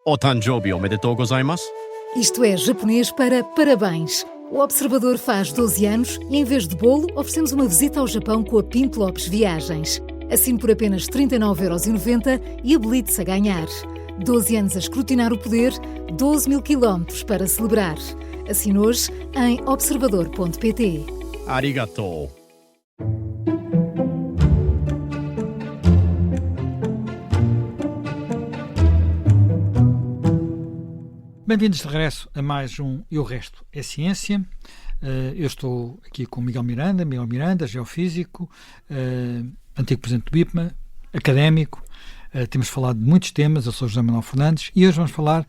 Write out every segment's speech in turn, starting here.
O Tanjobi omedetou gozaimasu. Isto é japonês para parabéns. O Observador faz 12 anos e, em vez de bolo, oferecemos uma visita ao Japão com a Pinto Lopes Viagens. Assine por apenas 39,90€ e habilite-se a ganhar. 12 anos a escrutinar o poder, 12 mil quilómetros para celebrar. Assine hoje em observador.pt. Arigatou. Bem-vindos de regresso a mais um E o Resto é Ciência. Eu estou aqui com Miguel Miranda, geofísico, antigo presidente do IPMA, académico. Temos falado de muitos temas, eu sou José Manuel Fernandes e hoje vamos falar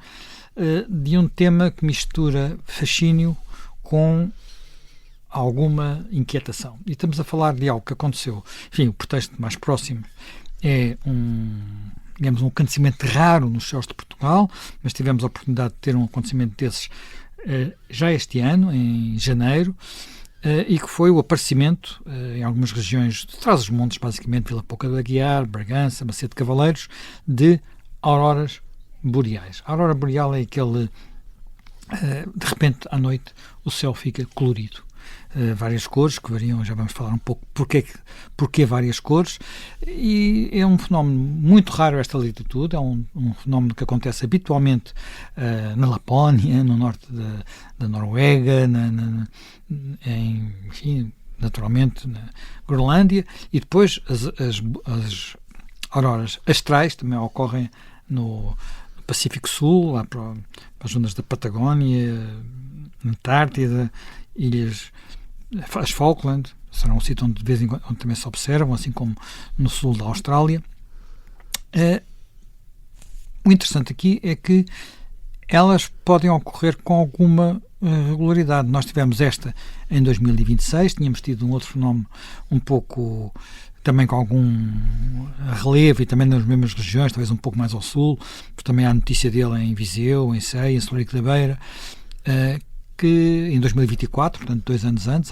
de um tema que mistura fascínio com alguma inquietação. E estamos a falar de algo que aconteceu, enfim, o pretexto mais próximo é um acontecimento raro nos céus de Portugal, mas tivemos a oportunidade de ter um acontecimento desses já este ano, em janeiro, e que foi o aparecimento em algumas regiões de Trás-os-Montes, basicamente Vila Pouca de Aguiar, Bragança, Macedo de Cavaleiros, de auroras boreais. A aurora boreal é aquele, de repente, à noite, o céu fica colorido. Várias cores que variam, já vamos falar um pouco porquê várias cores, e é um fenómeno muito raro esta latitude, é um fenómeno que acontece habitualmente na Lapónia, no norte da Noruega, enfim, naturalmente na Groenlândia, e depois as auroras astrais também ocorrem no Pacífico Sul, lá para as zonas da Patagónia, Antártida, ilhas, as Falkland, será um sítio onde de vez em quando também se observam, assim como no sul da Austrália. O interessante aqui é que elas podem ocorrer com alguma regularidade. Nós tivemos esta em 2026, tínhamos tido um outro fenómeno um pouco também com algum relevo e também nas mesmas regiões, talvez um pouco mais ao sul, porque também há notícia dele em Viseu, em Ceia, em Celurico da Beira, que em 2024, portanto 2 anos antes,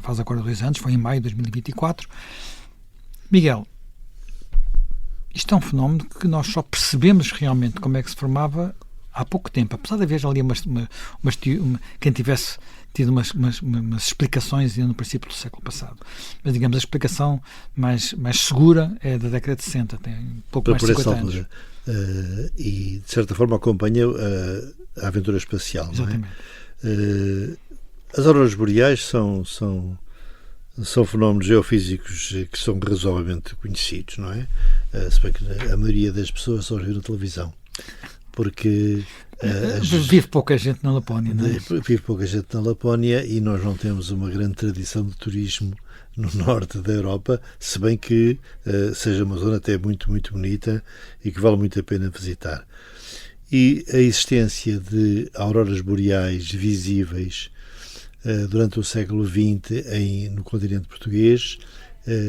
faz agora 2 anos, foi em maio de 2024. Miguel, isto é um fenómeno que nós só percebemos realmente como é que se formava há pouco tempo, apesar de haver ali quem tivesse tido umas explicações no princípio do século passado. Mas, digamos, a explicação mais segura é da década de 60, tem pouco mais de 50 anos. E, de certa forma, acompanha a aventura espacial. Exatamente. Não é? As auroras boreais são fenómenos geofísicos que são razoavelmente conhecidos, não é? Se bem que a maioria das pessoas só vê na televisão, porque vive pouca gente na Lapónia, não é? Vive pouca gente na Lapónia e nós não temos uma grande tradição de turismo no norte da Europa, se bem que seja uma zona até muito, muito bonita e que vale muito a pena visitar. E a existência de auroras boreais visíveis durante o século XX no continente português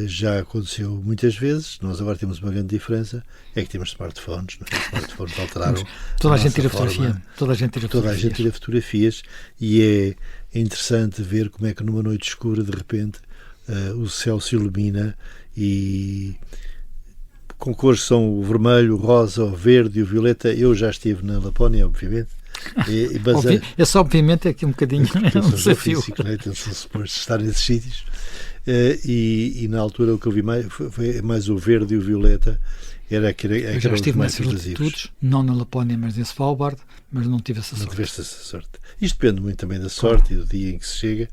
já aconteceu muitas vezes. Nós agora temos uma grande diferença, é que temos smartphones, não é? Os smartphones alteraram toda a gente tira fotografia. Toda a gente tira fotografias e é interessante ver como é que numa noite escura de repente o céu se ilumina e com cores que são o vermelho, o rosa, o verde e o violeta. Eu já estive na Lapónia, obviamente. Esse obviamente é aqui um bocadinho um desafio. Físico, não é? Tem-se suposto estar nesses sítios. E na altura o que eu vi foi mais o verde e o violeta. Eu já estive nessas latitudes, não na Lapónia, mas em Svalbard, mas não tive essa sorte. Não tiveste essa sorte. Isto depende muito também da sorte e do dia em que se chega,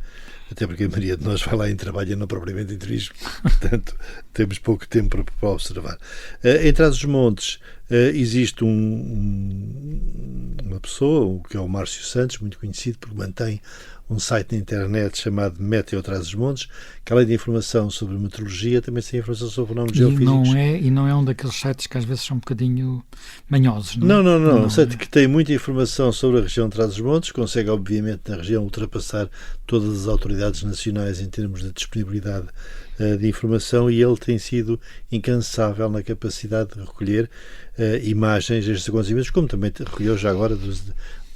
até porque a maioria de nós vai lá em trabalho e não propriamente em turismo, portanto temos pouco tempo para observar. Em Trás-os-Montes existe uma pessoa, que é o Márcio Santos, muito conhecido, porque mantém um site na internet chamado Meteo Trás-os-Montes, que além de informação sobre meteorologia, também tem informação sobre fenómenos geofísicos. E não é um daqueles sites que às vezes são um bocadinho manhosos, não é? Não. Um site que tem muita informação sobre a região de Trás-os-Montes, consegue obviamente na região ultrapassar todas as autoridades nacionais em termos de disponibilidade de informação, e ele tem sido incansável na capacidade de recolher imagens destes acontecimentos, como também recolheu já agora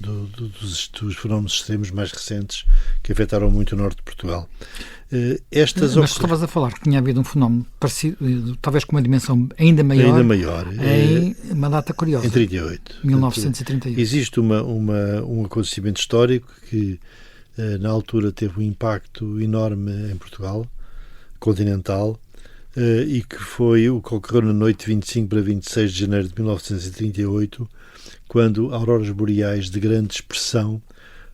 dos fenómenos extremos mais recentes que afetaram muito o norte de Portugal. Mas estavas a falar que tinha havido um fenómeno parecido, talvez com uma dimensão ainda maior em uma data curiosa. Em 38. 1938. Existe um acontecimento histórico que na altura teve um impacto enorme em Portugal, continental, e que foi o que ocorreu na noite de 25 para 26 de janeiro de 1938, quando auroras boreais de grande expressão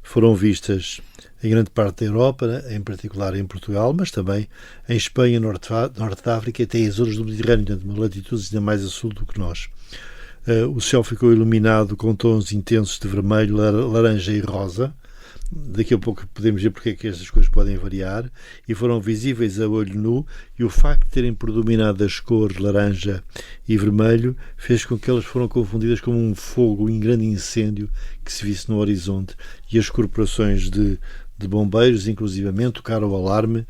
foram vistas em grande parte da Europa, em particular em Portugal, mas também em Espanha, Norte de África e até as zonas do Mediterrâneo, portanto, uma latitude ainda mais a sul do que nós. O céu ficou iluminado com tons intensos de vermelho, laranja e rosa. Daqui a pouco podemos ver porque é que estas coisas podem variar, e foram visíveis a olho nu, e o facto de terem predominado as cores laranja e vermelho fez com que elas foram confundidas como um fogo em grande incêndio que se visse no horizonte, e as corporações de bombeiros, inclusivamente, tocaram o alarme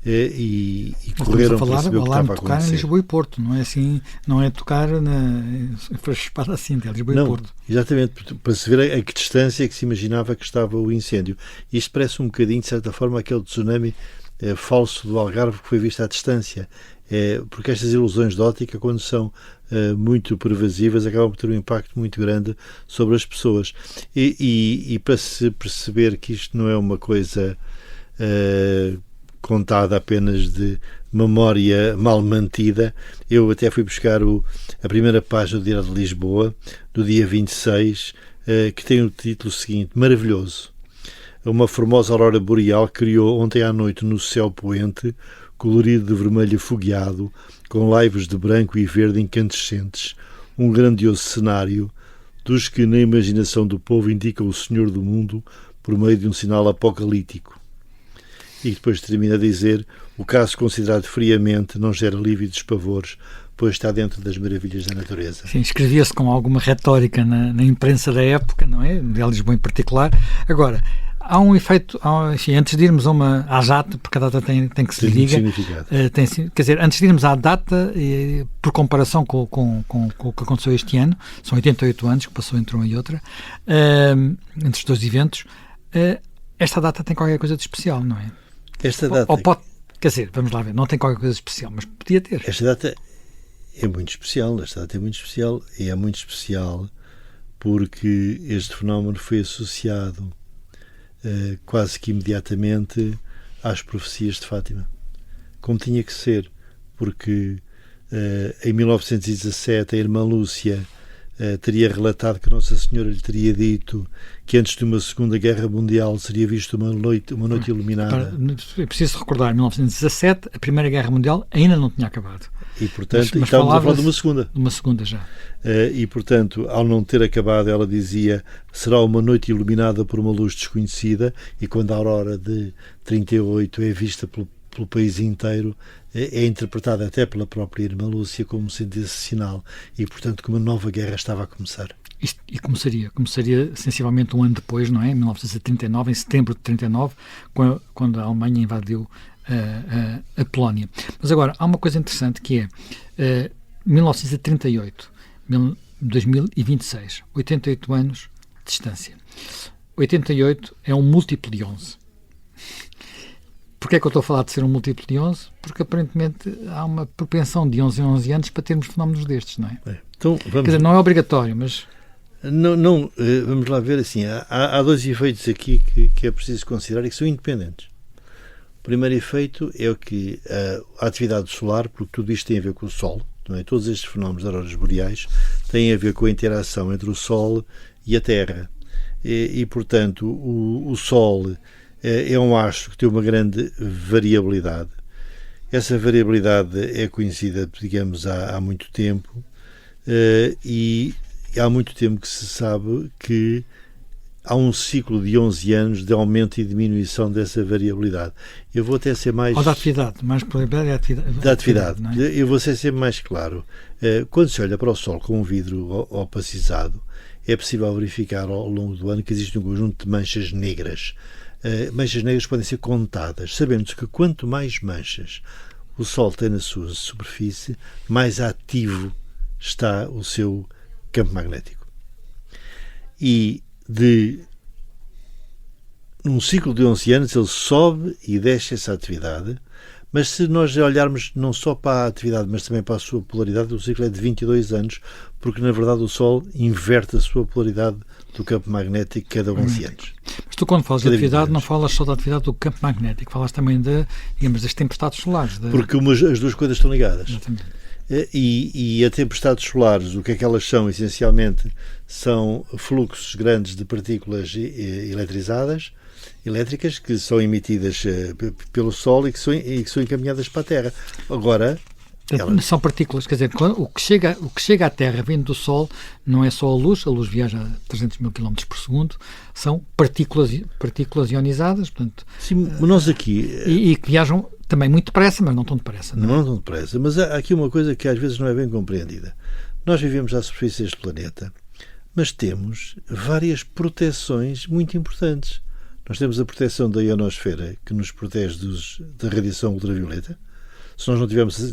e correram para saber o que estava a acontecer. Tocar em Lisboa e Porto, não é assim, não é tocar foi espada assim, é Lisboa e Porto. Exatamente, para se ver a que distância que se imaginava que estava o incêndio. Isto parece um bocadinho, de certa forma, aquele tsunami falso do Algarve que foi visto à distância. Porque estas ilusões de óptica, quando são muito pervasivas, acabam por ter um impacto muito grande sobre as pessoas. E para se perceber que isto não é uma coisa contada apenas de memória mal mantida, eu até fui buscar a primeira página do Diário de Lisboa, do dia 26, que tem o título seguinte: Maravilhoso. Uma formosa aurora boreal criou ontem à noite no céu poente, colorido de vermelho afogueado, com laivos de branco e verde incandescentes, um grandioso cenário dos que na imaginação do povo indica o Senhor do mundo por meio de um sinal apocalíptico. E depois termina a dizer: o caso considerado friamente não gera lívidos pavores, pois está dentro das maravilhas da natureza. Sim, escrevia-se com alguma retórica na imprensa da época, não é? De Lisboa em particular. Agora, há um efeito, enfim, antes de irmos à data, porque a data tem que se liga. Quer dizer, antes de irmos à data, por comparação com o que aconteceu este ano, são 88 anos que passou entre uma e outra, entre os dois eventos, esta data tem qualquer coisa de especial, não é? Esta data... quer dizer, vamos lá ver, não tem qualquer coisa de especial, mas podia ter. Esta data é muito especial, e é muito especial porque este fenómeno foi associado quase que imediatamente às profecias de Fátima, como tinha que ser, porque em 1917 a irmã Lúcia teria relatado que Nossa Senhora lhe teria dito que antes de uma Segunda Guerra Mundial seria visto uma noite iluminada. É preciso recordar, em 1917 a Primeira Guerra Mundial ainda não tinha acabado. E, portanto, estávamos a falar de uma segunda. De uma segunda já. E, portanto, ao não ter acabado, ela dizia: será uma noite iluminada por uma luz desconhecida, e quando a aurora de 38 é vista pelo país inteiro, é interpretada até pela própria irmã Lúcia como sendo esse sinal, e, portanto, que uma nova guerra estava a começar. E começaria sensivelmente um ano depois, não é? Em 1939, em setembro de 39, quando a Alemanha invadiu a Polónia. Mas agora, há uma coisa interessante que é 1938, 2026, 88 anos de distância. 88 é um múltiplo de 11. Porquê é que eu estou a falar de ser um múltiplo de 11? Porque aparentemente há uma propensão de 11 em 11 anos para termos fenómenos destes, não é? Então, quer dizer, não é obrigatório, mas... Não, vamos lá ver assim, há dois efeitos aqui que é preciso considerar e que são independentes. O primeiro efeito é o que a atividade solar, porque tudo isto tem a ver com o Sol, não é? Todos estes fenómenos de auroras boreais têm a ver com a interação entre o Sol e a Terra. E portanto, o Sol é um astro que tem uma grande variabilidade. Essa variabilidade é conhecida, digamos, há muito tempo, e há muito tempo que se sabe que há um ciclo de 11 anos de aumento e diminuição dessa variabilidade. Eu vou até ser mais... Ou da atividade, mais probabilidade da atividade. Não é? Eu vou ser sempre mais claro. Quando se olha para o Sol com um vidro opacizado, é possível verificar ao longo do ano que existe um conjunto de manchas negras. Manchas negras podem ser contadas, sabendo-se que quanto mais manchas o Sol tem na sua superfície, mais ativo está o seu campo magnético. E num ciclo de 11 anos, ele sobe e desce essa atividade, mas se nós olharmos não só para a atividade, mas também para a sua polaridade, o ciclo é de 22 anos, porque na verdade o Sol inverte a sua polaridade do campo magnético cada 11 anos. Mas tu, quando falas de atividade, não falas só da atividade do campo magnético, falas também das tempestades solares. Porque as duas coisas estão ligadas. Exatamente. E as tempestades solares, o que é que elas são, essencialmente, são fluxos grandes de partículas elétricas, que são emitidas pelo Sol e que são encaminhadas para a Terra. Agora, são partículas, quer dizer, o que chega à Terra vindo do Sol não é só a luz viaja a 300 mil km por segundo, são partículas ionizadas, portanto, sim, nós aqui... E que viajam também muito depressa, mas não tão depressa. Não tão depressa, mas há aqui uma coisa que às vezes não é bem compreendida. Nós vivemos à superfície deste planeta, mas temos várias proteções muito importantes. Nós temos a proteção da ionosfera, que nos protege da radiação ultravioleta. Se nós não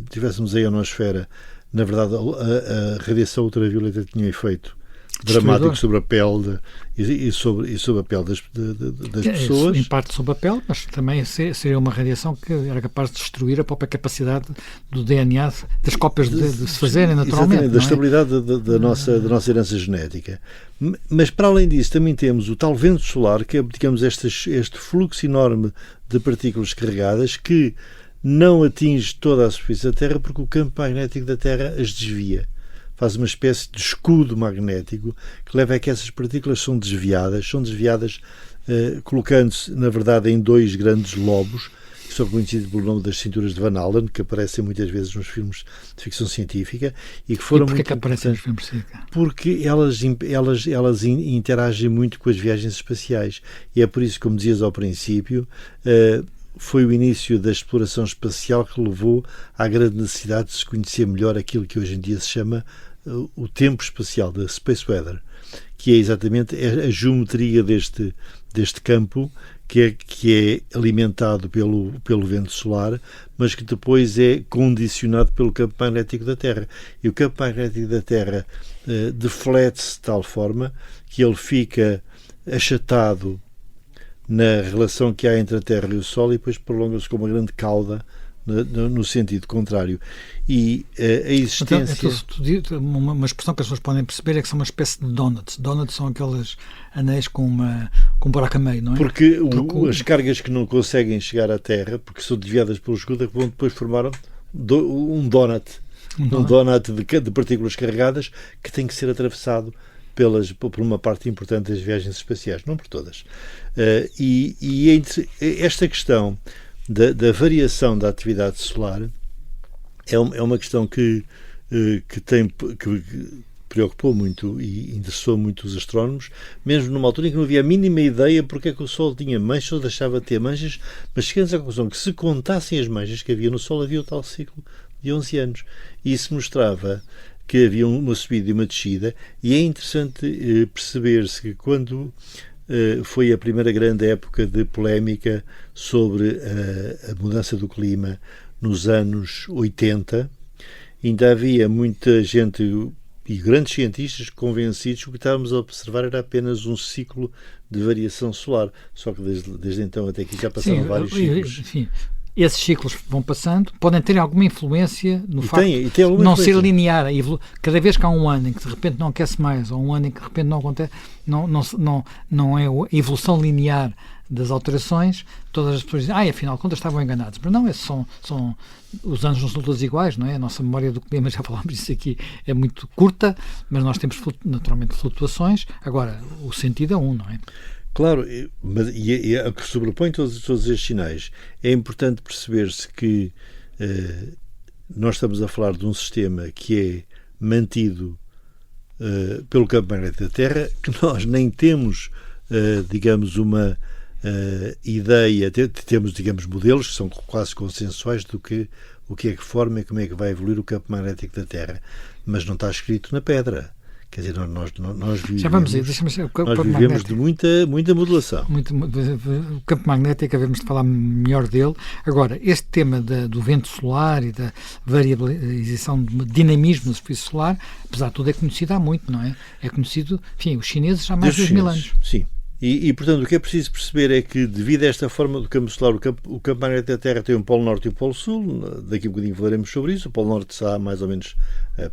tivéssemos a ionosfera, na verdade, a radiação ultravioleta tinha efeito dramático sobre a pele e sobre a pele das pessoas. Em parte sobre a pele, mas também seria uma radiação que era capaz de destruir a própria capacidade do DNA, das cópias de se fazerem naturalmente. Exatamente, da estabilidade da nossa herança genética. Mas, para além disso, também temos o tal vento solar, que é, digamos, este fluxo enorme de partículas carregadas que não atinge toda a superfície da Terra porque o campo magnético da Terra as desvia. Faz uma espécie de escudo magnético que leva a que essas partículas são desviadas colocando-se, na verdade, em dois grandes lobos, que são conhecidos pelo nome das cinturas de Van Allen, que aparecem muitas vezes nos filmes de ficção científica e que foram muito aparecem nos filmes de ficção? Porque elas interagem muito com as viagens espaciais e é por isso, como dizias ao princípio, foi o início da exploração espacial que levou à grande necessidade de se conhecer melhor aquilo que hoje em dia se chama o tempo espacial, da space weather, que é exatamente a geometria deste campo que é alimentado pelo vento solar, mas que depois é condicionado pelo campo magnético da Terra. E o campo magnético da Terra deflete-se de tal forma que ele fica achatado na relação que há entre a Terra e o Sol e depois prolonga-se com uma grande cauda no sentido contrário. E a existência... Uma expressão que as pessoas podem perceber é que são uma espécie de donuts. Donuts são aqueles anéis com um buraco a meio, não é? Porque as cargas que não conseguem chegar à Terra, porque são desviadas pelo escudo, vão depois formar um donut. Um donut de partículas carregadas que tem que ser atravessado por uma parte importante das viagens espaciais, não por todas. E esta questão da variação da atividade solar é uma questão que preocupou muito e interessou muito os astrónomos, mesmo numa altura em que não havia a mínima ideia porque é que o Sol tinha manchas ou deixava de ter manchas, mas chegamos à conclusão que se contassem as manchas que havia no Sol, havia o tal ciclo de 11 anos. E isso mostrava que havia uma subida e uma descida, e é interessante perceber-se que quando foi a primeira grande época de polémica sobre a mudança do clima nos anos 80, ainda havia muita gente e grandes cientistas convencidos que o que estávamos a observar era apenas um ciclo de variação solar, só que desde então até aqui já passaram vários ciclos. Enfim, esses ciclos vão passando, podem ter alguma influência no facto de não influência. Ser linear. Cada vez que há um ano em que de repente não aquece mais, ou um ano em que de repente não acontece, não é a evolução linear das alterações, todas as pessoas dizem, afinal de contas estavam enganados. Mas não, esses são os anos não são todos iguais, não é? A nossa memória do clima, já falámos disso aqui, é muito curta, mas nós temos naturalmente flutuações. Agora, o sentido é um, não é? Claro, mas o que sobrepõe todos estes sinais, é importante perceber-se que nós estamos a falar de um sistema que é mantido pelo campo magnético da Terra, que nós nem temos, digamos, uma ideia, temos, digamos, modelos que são quase consensuais do que o que é que forma e como é que vai evoluir o campo magnético da Terra, mas não está escrito na pedra. Quer dizer, nós vivemos, já vamos aí, deixa-me nós vivemos de muita modulação. O campo magnético, havemos de falar melhor dele. Agora, este tema do vento solar e da variabilização do dinamismo da superfície solar, apesar de tudo, é conhecido há muito, não é? É conhecido, enfim, os chineses há mais de 2.000 anos. Sim. E, portanto, o que é preciso perceber é que, devido a esta forma do campo solar, o campo magnético da Terra tem um polo norte e um polo sul. Daqui a um bocadinho falaremos sobre isso. O polo norte está mais ou menos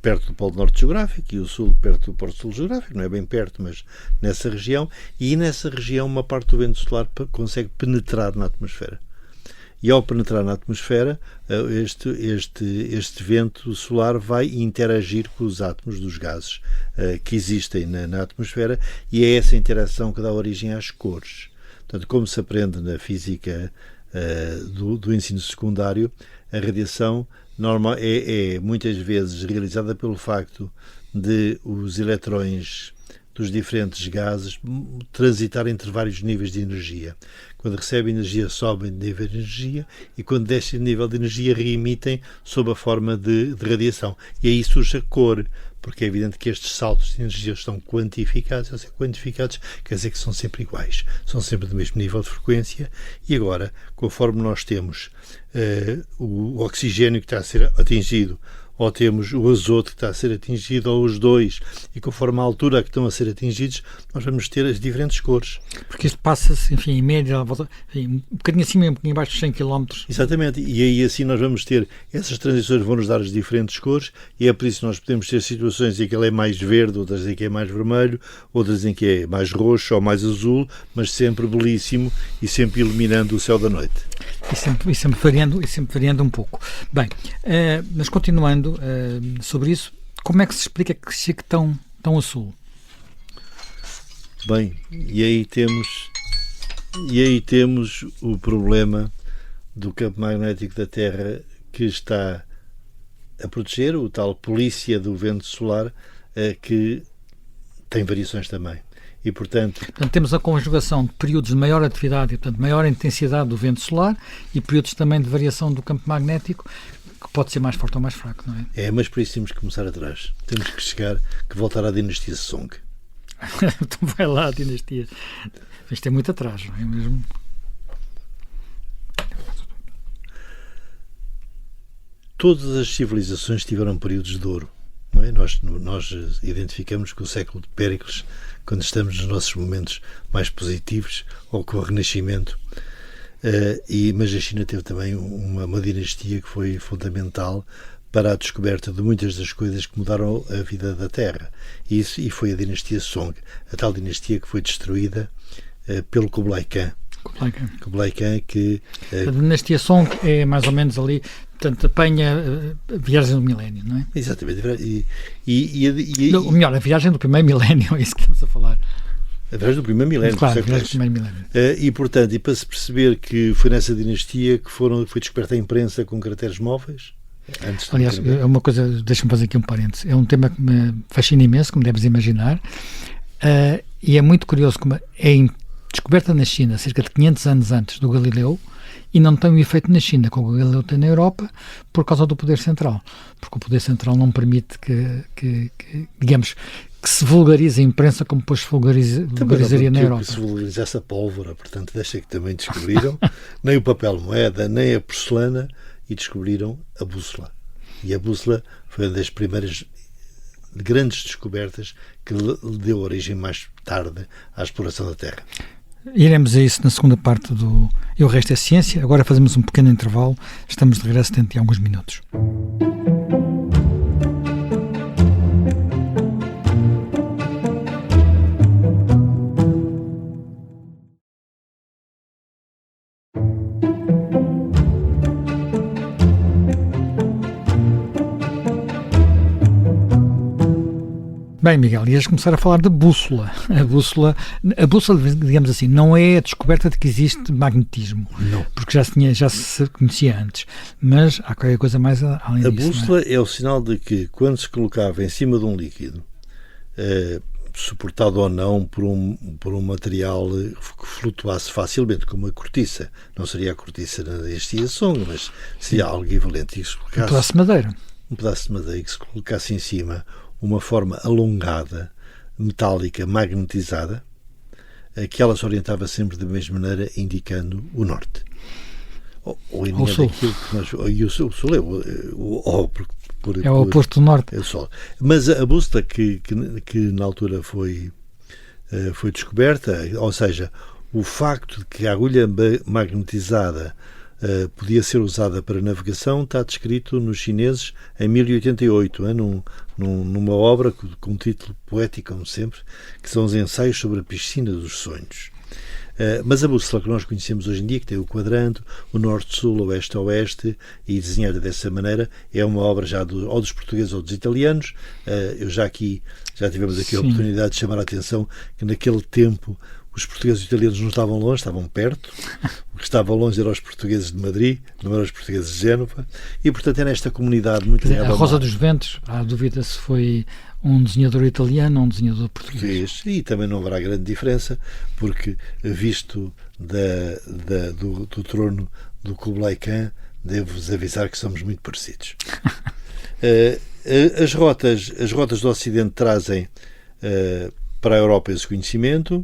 perto do polo norte geográfico e o sul perto do polo sul geográfico. Não é bem perto, mas nessa região. E nessa região uma parte do vento solar consegue penetrar na atmosfera. E ao penetrar na atmosfera, este vento solar vai interagir com os átomos dos gases que existem na atmosfera, e é essa interação que dá origem às cores. Portanto, como se aprende na física do ensino secundário, a radiação normal é muitas vezes realizada pelo facto de os eletrões dos diferentes gases transitar entre vários níveis de energia. Quando recebem energia, sobem de nível de energia, e quando descem de nível de energia, reemitem sob a forma de radiação. E aí surge a cor, porque é evidente que estes saltos de energia estão quantificados. Ao ser quantificados, quer dizer que são sempre iguais, são sempre do mesmo nível de frequência. E agora, conforme nós temos o oxigênio que está a ser atingido, ou temos o azoto que está a ser atingido, ou os dois, e conforme a altura a que estão a ser atingidos, nós vamos ter as diferentes cores. Porque isto passa-se, enfim, em média, um bocadinho acima e um bocadinho abaixo de 100 km. Exatamente, e aí assim nós vamos ter, essas transições vão-nos dar as diferentes cores, e é por isso que nós podemos ter situações em que ele é mais verde, outras em que é mais vermelho, outras em que é mais roxo ou mais azul, mas sempre belíssimo e sempre iluminando o céu da noite. E sempre variando um pouco. Bem, mas continuando sobre isso, como é que se explica que chegue tão a sul? Bem, e aí temos o problema do campo magnético da Terra, que está a proteger, o tal polícia do vento solar, que tem variações também. E, portanto, temos a conjugação de períodos de maior atividade e, portanto, maior intensidade do vento solar, e períodos também de variação do campo magnético, que pode ser mais forte ou mais fraco, não é? Mas por isso temos que começar atrás. Temos que voltar à dinastia Song. Então vai lá, a dinastia. Isto é muito atrás, não é mesmo? Todas as civilizações tiveram períodos de ouro. Não é? Nós identificamos com o século de Péricles, quando estamos nos nossos momentos mais positivos, ou com o Renascimento. Mas a China teve também uma dinastia que foi fundamental para a descoberta de muitas das coisas que mudaram a vida da Terra. E foi a dinastia Song, a tal dinastia que foi destruída pelo Kublai Khan. Kublai Khan que... A dinastia Song é mais ou menos ali, portanto, apanha a viagem do milénio, não é? Exatamente. Ou melhor, a viagem do primeiro milénio, é isso que estamos a falar. Através do primeiro milénio. Claro, através do primeiro milénio. Portanto, para se perceber que foi nessa dinastia que foi descoberta a imprensa com caracteres móveis. Aliás, é uma coisa, deixa-me fazer aqui um parênteses, é um tema que me fascina imenso, como deves imaginar, e é muito curioso como é descoberta na China cerca de 500 anos antes do Galileu, e não tem o efeito na China como o Galileu tem na Europa, por causa do poder central, porque o poder central não permite que digamos, que se vulgarize a imprensa como depois se vulgarizaria na Europa. Que se vulgarizasse a pólvora, portanto, deixa que também descobriram nem o papel moeda, nem a porcelana, e descobriram a bússola. E a bússola foi uma das primeiras grandes descobertas que deu origem mais tarde à exploração da Terra. Iremos a isso na segunda parte do E o Resto é Ciência. Agora fazemos um pequeno intervalo. Estamos de regresso dentro de alguns minutos. Bem, Miguel, ias começar a falar da bússola. A bússola, digamos assim, não é a descoberta de que existe magnetismo. Não. Porque já se conhecia antes. Mas há qualquer coisa mais além disso. A bússola é o sinal de que, quando se colocava em cima de um líquido, suportado ou não por um material que flutuasse facilmente, como a cortiça, não seria a cortiça da dinastia Song, mas seria algo equivalente. Um pedaço de madeira. Um pedaço de madeira que se colocasse em cima uma forma alongada, metálica, magnetizada, que ela se orientava sempre da mesma maneira, indicando o norte. Ou o sul. E o sul É o oposto do norte. É o sol. Mas a bússola que na altura foi descoberta, ou seja, o facto de que a agulha magnetizada podia ser usada para navegação está descrito nos chineses em 1088, numa obra com um título poético, como sempre, que são os Ensaios sobre a Piscina dos Sonhos. Mas a bússola que nós conhecemos hoje em dia, que tem o quadrante, o norte-sul, oeste-oeste, e desenhada dessa maneira, é uma obra já ou dos portugueses ou dos italianos. Já tivemos aqui a oportunidade de chamar a atenção que naquele tempo os portugueses e os italianos não estavam longe, estavam perto. O que estava longe eram os portugueses de Madrid, não eram os portugueses de Génova. E, portanto, é nesta comunidade muito ligada. A Rosa dos Ventos, há dúvida se foi um desenhador italiano ou um desenhador português. E também não haverá grande diferença, porque, visto do trono do Kublai Khan, devo-vos avisar que somos muito parecidos. As rotas do Ocidente trazem para a Europa esse conhecimento.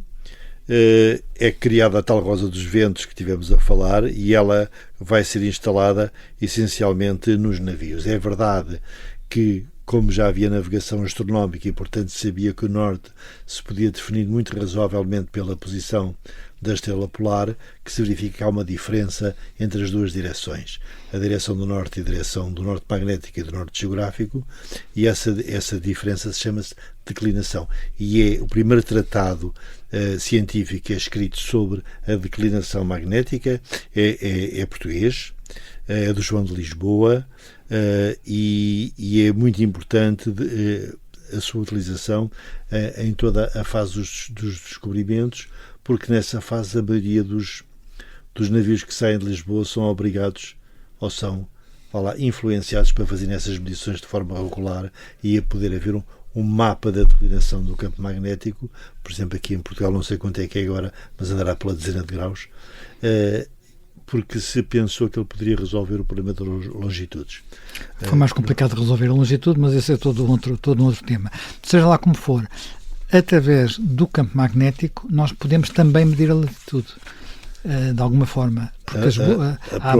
É criada a tal Rosa dos Ventos que tivemos a falar, e ela vai ser instalada essencialmente nos navios. É verdade que, como já havia navegação astronómica e, portanto, sabia que o norte se podia definir muito razoavelmente pela posição da estrela polar, que se verifica que há uma diferença entre as duas direções, a direção do norte e a direção do norte magnético e do norte geográfico, e essa diferença chama-se declinação. E é o primeiro tratado científico que é escrito sobre a declinação magnética, é português, é do João de Lisboa, e é muito importante a sua utilização em toda a fase dos descobrimentos, porque nessa fase a maioria dos navios que saem de Lisboa são obrigados ou são influenciados para fazerem essas medições de forma regular, e a poder haver um mapa da declinação do campo magnético. Por exemplo, aqui em Portugal não sei quanto é que é agora, mas andará pela dezena de graus, porque se pensou que ele poderia resolver o problema das longitudes. Foi mais complicado de resolver a longitude, mas esse é todo um outro tema. Seja lá como for, através do campo magnético nós podemos também medir a latitude, de alguma forma, porque há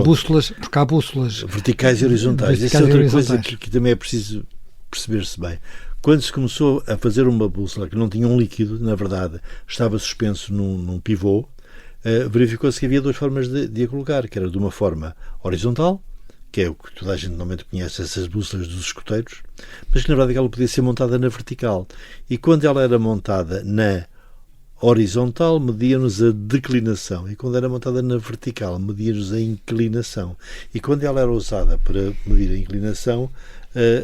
bússolas verticais e horizontais. Essa é outra coisa que também é preciso perceber-se bem. Quando se começou a fazer uma bússola que não tinha um líquido, na verdade estava suspenso num pivô, verificou-se que havia duas formas de a colocar, que era de uma forma horizontal, que é o que toda a gente normalmente conhece, essas bússolas dos escoteiros, mas que na verdade ela podia ser montada na vertical. E quando ela era montada na horizontal, media-nos a declinação, e quando era montada na vertical, media-nos a inclinação. E quando ela era usada para medir a inclinação,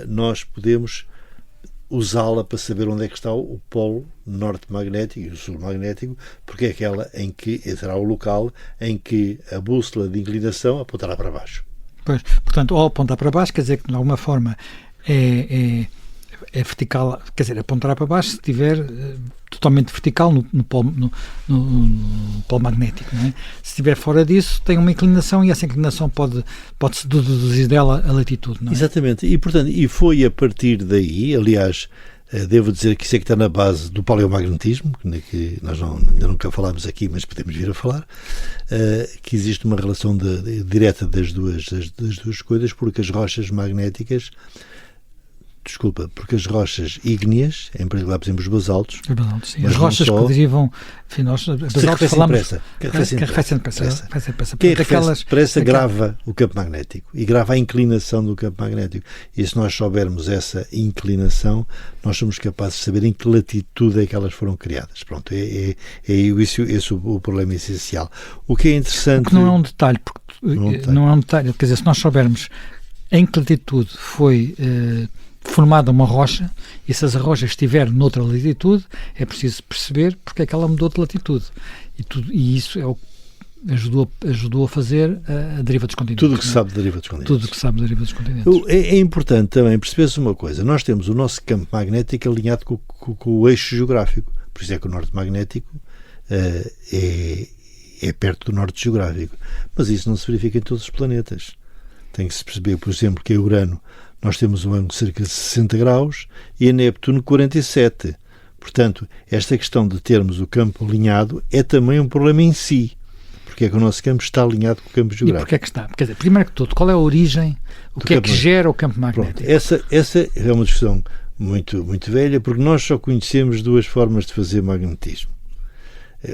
nós podemos usá-la para saber onde é que está o polo norte magnético e o sul magnético, porque é aquela em que será o local em que a bússola de inclinação apontará para baixo. Pois, portanto, ao apontar para baixo, quer dizer que de alguma forma é vertical, quer dizer, apontará para baixo se estiver totalmente vertical no polo magnético, não é? Se estiver fora disso, tem uma inclinação, e essa inclinação pode-se deduzir dela a latitude, não é? Exatamente, e portanto, foi a partir daí, aliás, devo dizer que isso é que está na base do paleomagnetismo, que nós ainda nunca falámos aqui, mas podemos vir a falar, que existe uma relação direta das duas coisas, porque as rochas magnéticas, porque as rochas ígneas, em particular, por exemplo, os basaltos, sim. As rochas que derivam, enfim, nós basaltos falamos que arrefecem depressa. Quem arrefece depressa grava o campo magnético e grava a inclinação do campo magnético. E se nós soubermos essa inclinação, nós somos capazes de saber em que latitude é que elas foram criadas. Pronto, esse o problema essencial. O que é interessante... O que não é um detalhe, não é um detalhe. Quer dizer, se nós soubermos em que latitude foi formada uma rocha, e se essa rocha estiver noutra latitude, é preciso perceber porque é que ela mudou de latitude. E isso é o que ajudou a fazer a deriva dos continentes. Tudo o que se sabe da deriva dos continentes. Tudo o que se sabe da deriva dos continentes. É importante também perceber-se uma coisa. Nós temos o nosso campo magnético alinhado com o eixo geográfico. Por isso é que o norte magnético é perto do norte geográfico. Mas isso não se verifica em todos os planetas. Tem que se perceber, por exemplo, que em Urano nós temos um ângulo de cerca de 60 graus e a Neptuno 47. Portanto, esta questão de termos o campo alinhado é também um problema em si, porque é que o nosso campo está alinhado com o campo geográfico. E porquê é que está? Quer dizer, primeiro que tudo, qual é a origem, o que é que gera o campo magnético? Pronto, essa é uma discussão muito, muito velha, porque nós só conhecemos duas formas de fazer magnetismo.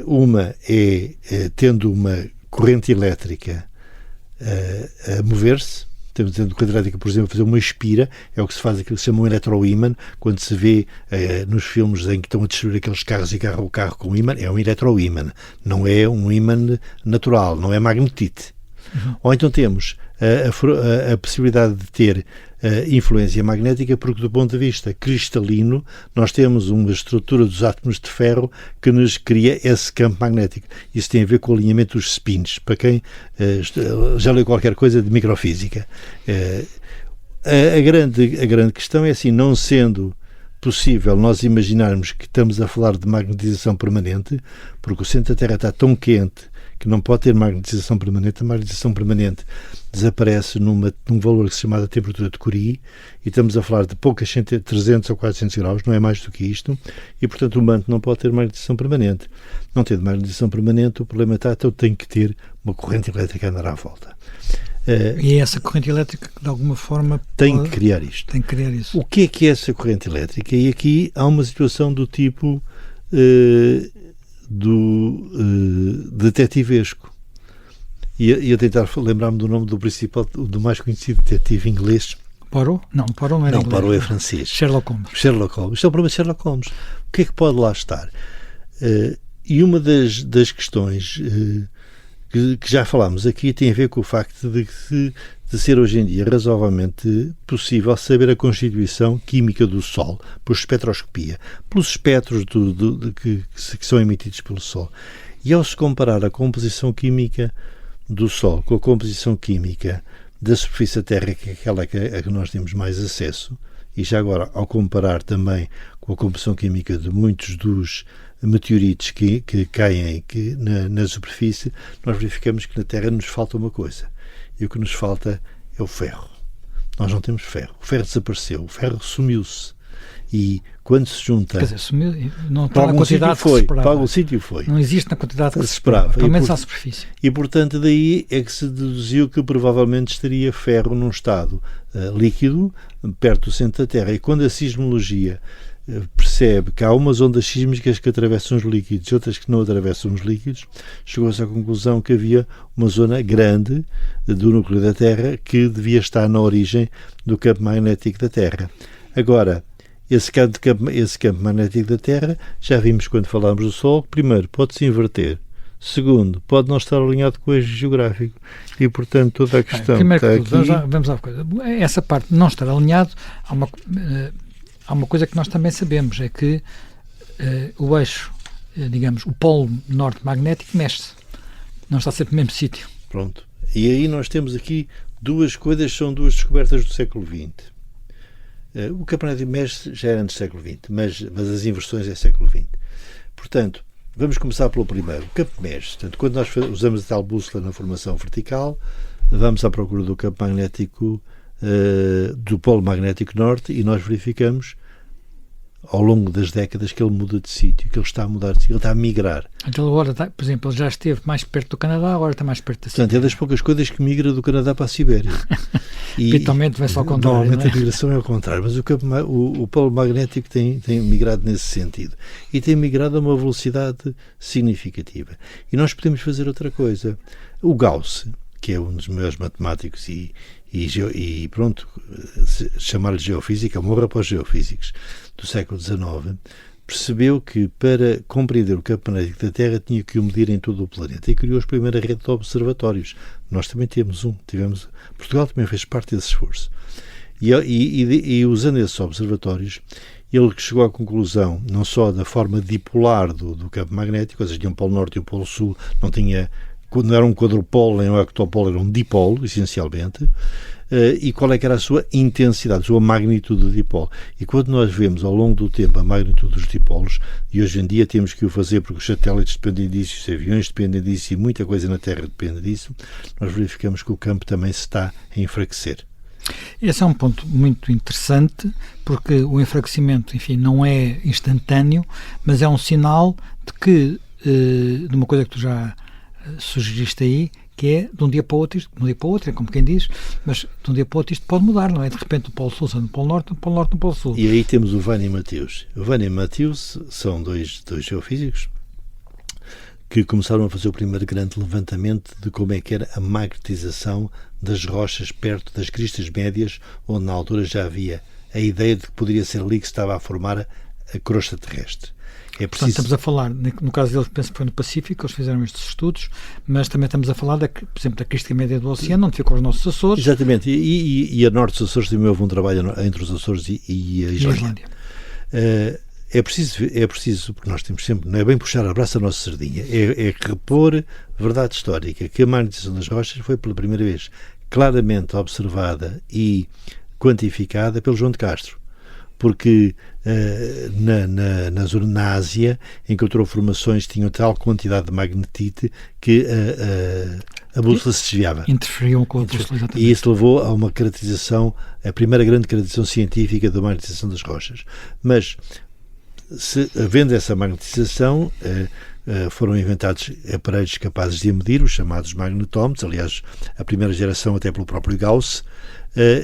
Uma é tendo uma corrente elétrica a mover-se. Temos dentro da corrente elétrica, por exemplo, fazer uma espira, é o que se faz, aquilo que se chama um eletroímã, quando se vê nos filmes em que estão a destruir aqueles carros e o carro com ímã, é um eletroímã, não é um ímã natural, não é magnetite. Ou então temos a possibilidade de ter influência magnética, porque do ponto de vista cristalino nós temos uma estrutura dos átomos de ferro que nos cria esse campo magnético. Isso tem a ver com o alinhamento dos spins, para quem já leu qualquer coisa de microfísica. A grande questão é assim, não sendo possível nós imaginarmos que estamos a falar de magnetização permanente, porque o centro da Terra está tão quente que não pode ter magnetização permanente. A magnetização permanente desaparece num valor que se chama de temperatura de Curie, e estamos a falar de poucas 300 ou 400 graus, não é mais do que isto, e portanto o manto não pode ter magnetização permanente. Não tendo magnetização permanente, o problema está, então tem que ter uma corrente elétrica a andar à volta. E é essa corrente elétrica que de alguma forma tem que criar isto. Tem que criar isso. O que é essa corrente elétrica? E aqui há uma situação do tipo do detetivesco. E eu tentar lembrar-me do nome do principal, do mais conhecido detetive inglês. Poirot? Não, Poirot não era inglês. Poirot é francês. Sherlock Holmes. Isto é o problema de Sherlock Holmes. O que é que pode lá estar? E uma das questões que já falámos aqui tem a ver com o facto de ser hoje em dia razoavelmente possível saber a constituição química do Sol por espectroscopia, pelos espectros que são emitidos pelo Sol. E ao se comparar a composição química do Sol com a composição química da superfície da Terra, que é aquela a que nós temos mais acesso, e já agora ao comparar também com a composição química de muitos dos meteoritos que caem na superfície, nós verificamos que na Terra nos falta uma coisa. E o que nos falta é o ferro. Nós não temos ferro. O ferro desapareceu. O ferro sumiu-se. E quando se junta... Quer dizer, sumiu, não está na quantidade que se esperava. Para algum sítio foi. Não existe na quantidade que se esperava. Pelo menos à superfície. E, portanto, daí é que se deduziu que provavelmente estaria ferro num estado líquido, perto do centro da Terra. E quando a sismologia percebe que há umas ondas sísmicas que atravessam os líquidos e outras que não atravessam os líquidos, chegou-se à conclusão que havia uma zona grande do núcleo da Terra que devia estar na origem do campo magnético da Terra. Agora, esse campo magnético da Terra, já vimos quando falámos do Sol, primeiro, pode-se inverter. Segundo, pode não estar alinhado com o eixo geográfico. E, portanto, toda a questão primeiro está que tudo, aqui... vamos à coisa. Essa parte de não estar alinhado, há uma coisa que nós também sabemos, é que o eixo, digamos, o polo norte magnético mexe-se. Não está sempre no mesmo sítio. Pronto. E aí nós temos aqui duas coisas, são duas descobertas do século XX. O campo magnético mexe já era antes do século XX, mas as inversões é século XX. Portanto, vamos começar pelo primeiro. O campo mexe. Portanto, quando nós usamos a tal bússola na formação vertical, vamos à procura do campo magnético do polo magnético norte e nós verificamos ao longo das décadas que ele muda de sítio, que ele está a mudar de sítio, ele está a migrar. Então agora, por exemplo, ele já esteve mais perto do Canadá, agora está mais perto da Sibéria. Portanto, é das poucas coisas que migra do Canadá para a Sibéria. Habitualmente vai-se ao contrário. Normalmente a migração é ao contrário, mas o polo magnético tem migrado nesse sentido. E tem migrado a uma velocidade significativa. E nós podemos fazer outra coisa. O Gauss, que é um dos maiores matemáticos e pronto, chamar-lhe geofísica, morra para os geofísicos do século XIX, percebeu que para compreender o campo magnético da Terra tinha que o medir em todo o planeta e criou a primeira rede de observatórios. Nós também temos Portugal também fez parte desse esforço. E usando esses observatórios, ele chegou à conclusão não só da forma dipolar do campo magnético, ou seja, tinha um polo norte e um polo sul, não era um quadrupolo nem um octopolo, era um dipolo, essencialmente, e qual é que era a sua intensidade, a sua magnitude do dipolo. E quando nós vemos ao longo do tempo a magnitude dos dipolos, e hoje em dia temos que o fazer porque os satélites dependem disso, os aviões dependem disso e muita coisa na Terra depende disso, nós verificamos que o campo também se está a enfraquecer. Esse é um ponto muito interessante, porque o enfraquecimento, enfim, não é instantâneo, mas é um sinal de que, de uma coisa que tu já sugeriste aí, que é de um dia para o outro, é como quem diz, mas de um dia para o outro isto pode mudar, não é? De repente o Polo Sul está no Polo Norte, no Polo Sul. E aí temos o Vane e Matthews. O Vane e Matthews são dois geofísicos que começaram a fazer o primeiro grande levantamento de como é que era a magnetização das rochas perto das cristas médias, onde na altura já havia a ideia de que poderia ser ali que se estava a formar a crosta terrestre. Portanto, estamos a falar, no caso deles, penso que foi no Pacífico, eles fizeram estes estudos, mas também estamos a falar, por exemplo, da crista média do oceano, onde ficam os nossos Açores. Exatamente, e a norte dos Açores também houve um trabalho entre os Açores e a Islândia. É preciso, porque nós temos sempre, não é bem puxar a braça a nossa sardinha, é repor verdade histórica, que a magnetização das rochas foi pela primeira vez claramente observada quantificada pelo João de Castro, porque na Ásia encontrou formações que tinham tal quantidade de magnetite que a bússola se desviava. Interferiam com a bússola, exatamente. E isso levou a uma caracterização, a primeira grande caracterização científica da magnetização das rochas. Mas, havendo essa magnetização, foram inventados aparelhos capazes de a medir, os chamados magnetómetros, aliás, a primeira geração até pelo próprio Gauss,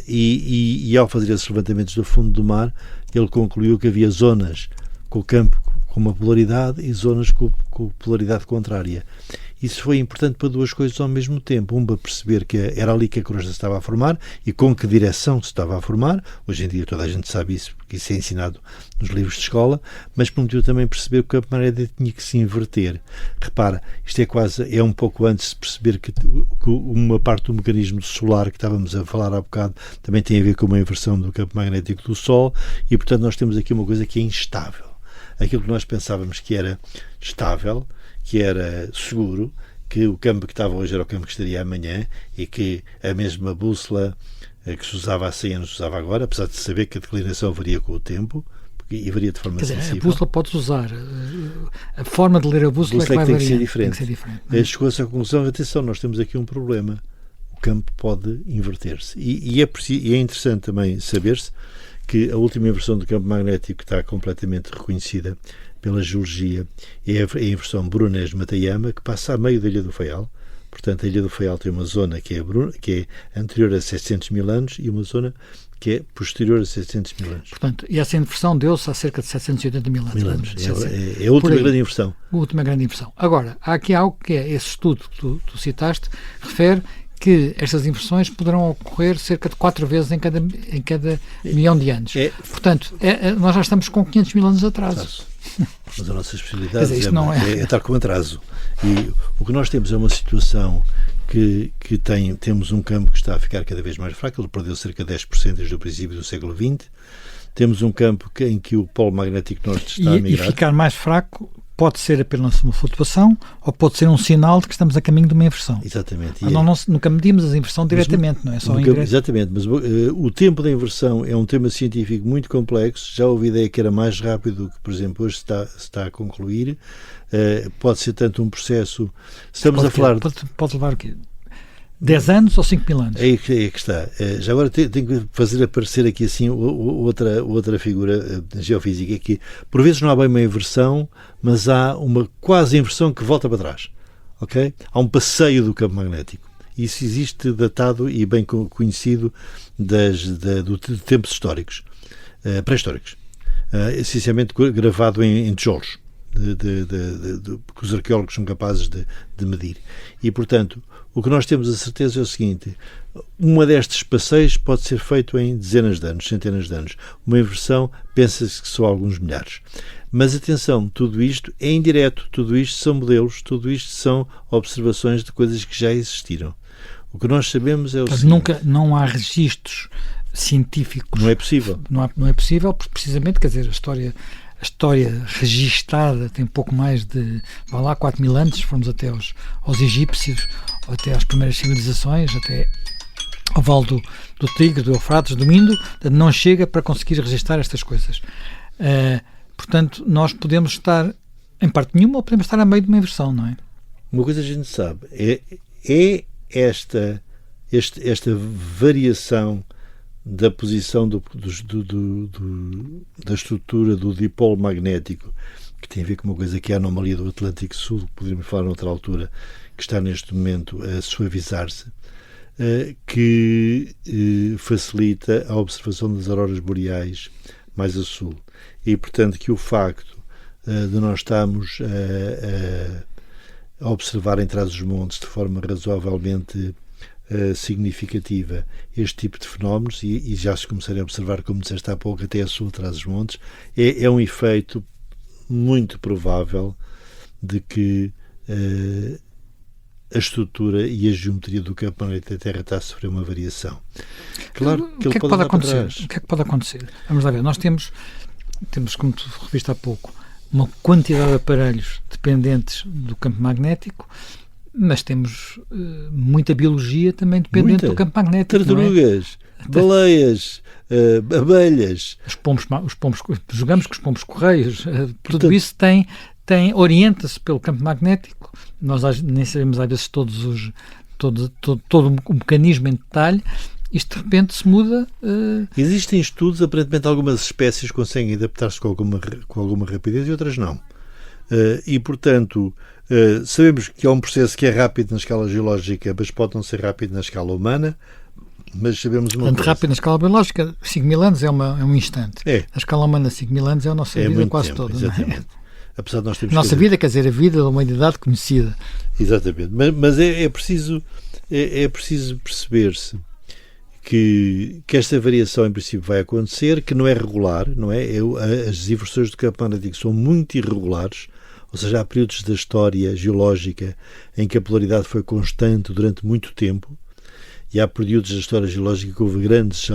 e ao fazer esses levantamentos do fundo do mar, ele concluiu que havia zonas com o campo com uma polaridade e zonas com polaridade contrária. Isso foi importante para duas coisas ao mesmo tempo. Para perceber que era ali que a crosta se estava a formar e com que direção se estava a formar. Hoje em dia toda a gente sabe isso, porque isso é ensinado nos livros de escola, mas permitiu também perceber que o campo magnético tinha que se inverter. Repara, isto é um pouco antes de perceber que uma parte do mecanismo solar que estávamos a falar há bocado também tem a ver com uma inversão do campo magnético do Sol e, portanto, nós temos aqui uma coisa que é instável. Aquilo que nós pensávamos que era estável, que era seguro, que o campo que estava hoje era o campo que estaria amanhã e que a mesma bússola que se usava há 100 anos se usava agora, apesar de saber que a declinação varia com o tempo e varia de forma sensível. A bússola podes usar, a forma de ler a bússola é que vai variar. Tem que ser diferente. Chegou-se à conclusão, atenção, nós temos aqui um problema, o campo pode inverter-se e é interessante também saber-se que a última inversão do campo magnético que está completamente reconhecida pela geologia é a inversão Brunés-Matayama, que passa a meio da Ilha do Faial. Portanto, a Ilha do Faial tem uma zona que é anterior a 700 mil anos e uma zona que é posterior a 700 mil anos. Portanto, e essa inversão deu-se há cerca de 780 mil anos. É a última grande inversão. A última grande inversão. Agora, há aqui algo que é esse estudo que tu citaste, refere que estas inversões poderão ocorrer cerca de 4 vezes em cada milhão de anos. Portanto, nós já estamos com 500 mil anos de atraso. Mas a nossa especialidade é estar com atraso. E o que nós temos é uma situação que temos um campo que está a ficar cada vez mais fraco, ele perdeu cerca de 10% desde o princípio do século XX. Temos um campo em que o polo magnético norte está a migrar. E ficar mais fraco pode ser apenas uma flutuação ou pode ser um sinal de que estamos a caminho de uma inversão. Exatamente. Nunca medimos a inversão diretamente, não é só indireto. Exatamente, mas o tempo da inversão é um tema científico muito complexo. Já houve ideia que era mais rápido do que, por exemplo, hoje se está a concluir. Pode ser tanto um processo... Pode levar o quê? 10 anos ou 5 mil anos? É que está. Já agora tenho que fazer aparecer aqui assim outra figura geofísica, que por vezes não há bem uma inversão, mas há uma quase inversão que volta para trás. Okay? Há um passeio do campo magnético. Isso existe datado e bem conhecido de tempos históricos, pré-históricos. Essencialmente gravado em tijolos, que os arqueólogos são capazes de medir. E, portanto, o que nós temos a certeza é o seguinte: uma destes passeios pode ser feito em dezenas de anos, centenas de anos. Uma inversão, pensa-se que são alguns milhares. Mas atenção, tudo isto é indireto, tudo isto são modelos, tudo isto são observações de coisas que já existiram. O que nós sabemos é o seguinte: não há registros científicos. Não é possível. Não é possível, porque precisamente, quer dizer, a história registada tem pouco mais de 4 mil anos, se formos até aos egípcios, ou até às primeiras civilizações, até ao Vale do Tigre, do Eufrates, do Indo, não chega para conseguir registar estas coisas. Portanto, nós podemos estar em parte nenhuma ou podemos estar a meio de uma inversão, não é? Uma coisa a gente sabe é esta variação da posição da estrutura do dipolo magnético, que tem a ver com uma coisa que é a anomalia do Atlântico Sul, que poderíamos falar noutra altura, que está neste momento a suavizar-se, que facilita a observação das auroras boreais mais a sul. E, portanto, que o facto de nós estarmos a observar em Trás-os-Montes de forma razoavelmente significativa este tipo de fenómenos, e já se começarem a observar, como disseste há pouco, até a sul, Trás-os-Montes, é um efeito muito provável de que a estrutura e a geometria do campo magnético da Terra está a sofrer uma variação. Claro que o que é que pode acontecer? O que é que pode acontecer? Vamos lá ver, nós temos, como tu referiste há pouco, uma quantidade de aparelhos dependentes do campo magnético, mas temos muita biologia também dependente do campo magnético. Tartarugas, baleias, abelhas. Os pombos, jogamos com os pombos correios, tudo isso orienta-se pelo campo magnético. Nós nem sabemos às vezes todo o mecanismo em detalhe. Isto de repente se muda. Existem estudos, aparentemente algumas espécies conseguem adaptar-se com alguma rapidez e outras não. E portanto sabemos que é um processo que é rápido na escala geológica, mas pode não ser rápido na escala humana. Mas sabemos uma coisa. Rápido na escala biológica, 5.000 anos é um instante. Na escala humana, 5.000 anos é a nossa vida quase toda. Exatamente. Apesar de nós termos nossa vida, quer dizer, a vida da humanidade conhecida. Exatamente. Mas é preciso perceber-se que esta variação em princípio vai acontecer, que não é regular, não é? As inversões do campo magnético são muito irregulares, ou seja, há períodos da história geológica em que a polaridade foi constante durante muito tempo, e há períodos da história geológica que houve grandes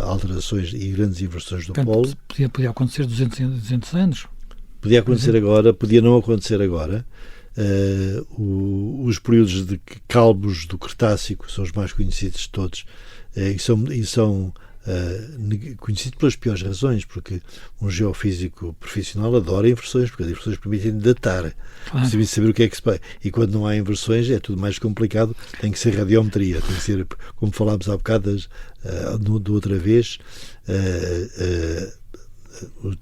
alterações e grandes inversões do polo. Podia acontecer 200 anos. Podia acontecer agora, podia não acontecer agora. Os períodos de calbos do Cretácico são os mais conhecidos de todos, e são conhecidos pelas piores razões, porque um geofísico profissional adora inversões, porque as inversões permitem datar, permitem saber o que é que se passa. E quando não há inversões é tudo mais complicado, tem que ser radiometria, tem que ser, como falámos há bocado da outra vez,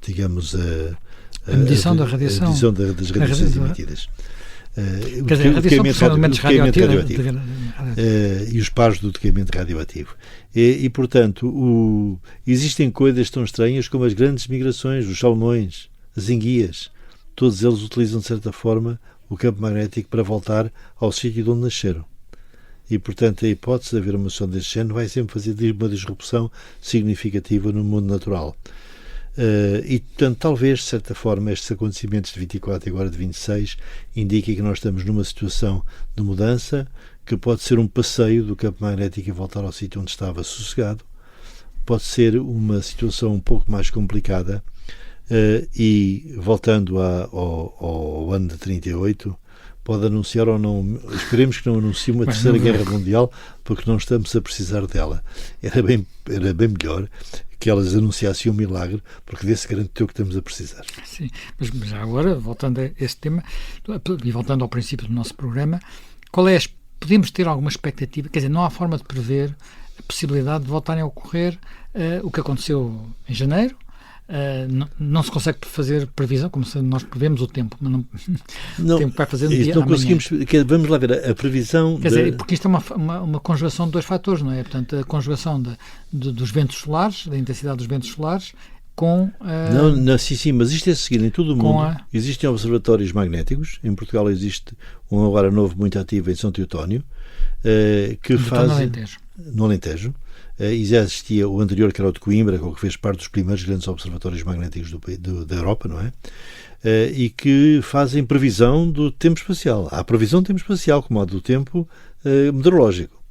digamos, a medição da radiação. A medição das radiações emitidas. Quer dizer, a radiação são elementos radioativos e os pares do decaimento radioativo. E portanto, existem coisas tão estranhas como as grandes migrações, os salmões, as enguias. Todos eles utilizam, de certa forma, o campo magnético para voltar ao sítio de onde nasceram. E, portanto, a hipótese de haver uma mutação deste género vai sempre fazer uma disrupção significativa no mundo natural. E, portanto, talvez, de certa forma, estes acontecimentos de 24 e agora de 26 indiquem que nós estamos numa situação de mudança que pode ser um passeio do campo magnético e voltar ao sítio onde estava sossegado. Pode ser uma situação um pouco mais complicada e, voltando ao ano de 38, pode anunciar ou não, esperemos que não anuncie uma terceira guerra mundial, porque não estamos a precisar dela. Era bem melhor que elas anunciassem um milagre, porque desse garanteu que estamos a precisar. Sim, mas já agora, voltando a esse tema, e voltando ao princípio do nosso programa, podemos ter alguma expectativa, quer dizer, não há forma de prever a possibilidade de voltarem a ocorrer o que aconteceu em janeiro. Não se consegue fazer previsão, como se nós prevemos o tempo, mas o tempo vai fazer um dia não amanhã. Conseguimos, vamos lá ver a previsão. Quer dizer, porque isto é uma conjugação de dois fatores, não é? Portanto, a conjugação dos ventos solares, da intensidade dos ventos solares, com... Sim, mas isto é o seguinte, em todo o mundo existem observatórios magnéticos. Em Portugal existe um agora novo muito ativo em São Teotónio, que faz... No Alentejo. E já existia o anterior, que era o de Coimbra, que fez parte dos primeiros grandes observatórios magnéticos da Europa, não é? E que fazem previsão do tempo espacial. Há previsão do tempo espacial, como há do tempo meteorológico.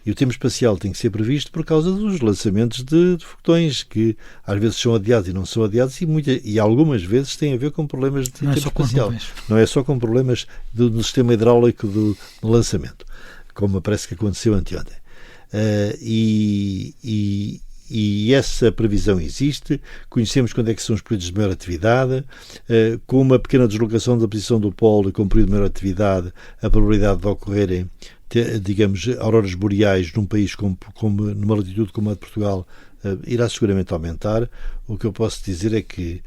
E o tempo espacial tem que ser previsto por causa dos lançamentos de foguetões, que às vezes são adiados e não são adiados, e algumas vezes têm a ver com problemas de tempo espacial. Não é só com problemas do sistema hidráulico do lançamento, como parece que aconteceu anteontem. E essa previsão existe, conhecemos quando é que são os períodos de maior atividade, com uma pequena deslocação da posição do polo e com um período de maior atividade, a probabilidade de ocorrerem digamos, auroras boreais num país numa latitude como a de Portugal, irá seguramente aumentar. O que eu posso dizer é que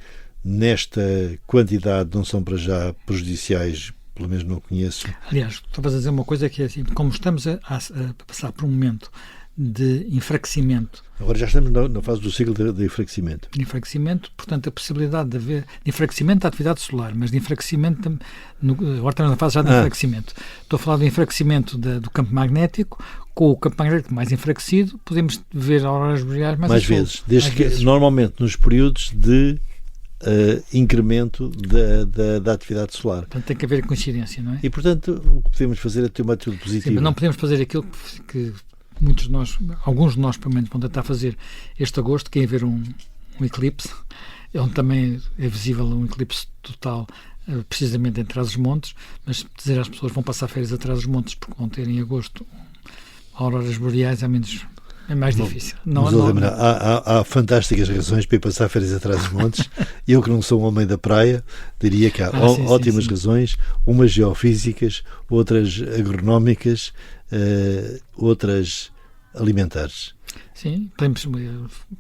nesta quantidade não são para já prejudiciais, pelo menos não conheço. Aliás, estavas a dizer uma coisa que é assim, como estamos a passar por um momento de enfraquecimento. Agora já estamos na fase do ciclo de enfraquecimento. De enfraquecimento, portanto, a possibilidade de haver de enfraquecimento da atividade solar, mas de enfraquecimento, agora estamos na fase já de enfraquecimento. Estou a falar do enfraquecimento do campo magnético. Com o campo magnético mais enfraquecido, podemos ver auroras boreais mais vezes. Normalmente nos períodos de incremento da atividade solar. Portanto, tem que haver coincidência, não é? E, portanto, o que podemos fazer é ter uma atitude positiva. Sim, mas não podemos fazer aquilo que alguns de nós, pelo menos, vão tentar fazer este agosto, que é haver um eclipse, onde também é visível um eclipse total, precisamente em Trás-os-Montes, mas dizer às pessoas que vão passar férias a Trás-os-Montes porque vão ter em agosto auroras boreais é mais difícil. Há fantásticas razões para ir passar férias atrás dos montes. Eu, que não sou um homem da praia, diria que há ótimas razões, umas geofísicas, outras agronómicas, outras alimentares. Sim,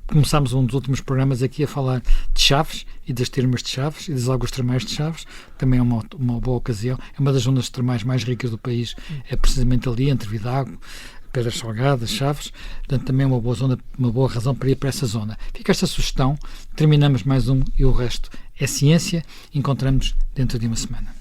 começámos um dos últimos programas aqui a falar de Chaves e das termas de Chaves e das águas termais de Chaves. Também é uma boa ocasião. É uma das zonas termais mais ricas do país, é precisamente ali, entre Vidago, Pedras Salgadas, Chaves. Portanto, também é uma boa zona, uma boa razão para ir para essa zona. Fica esta sugestão. Terminamos mais um e o resto é ciência. Encontramos dentro de uma semana.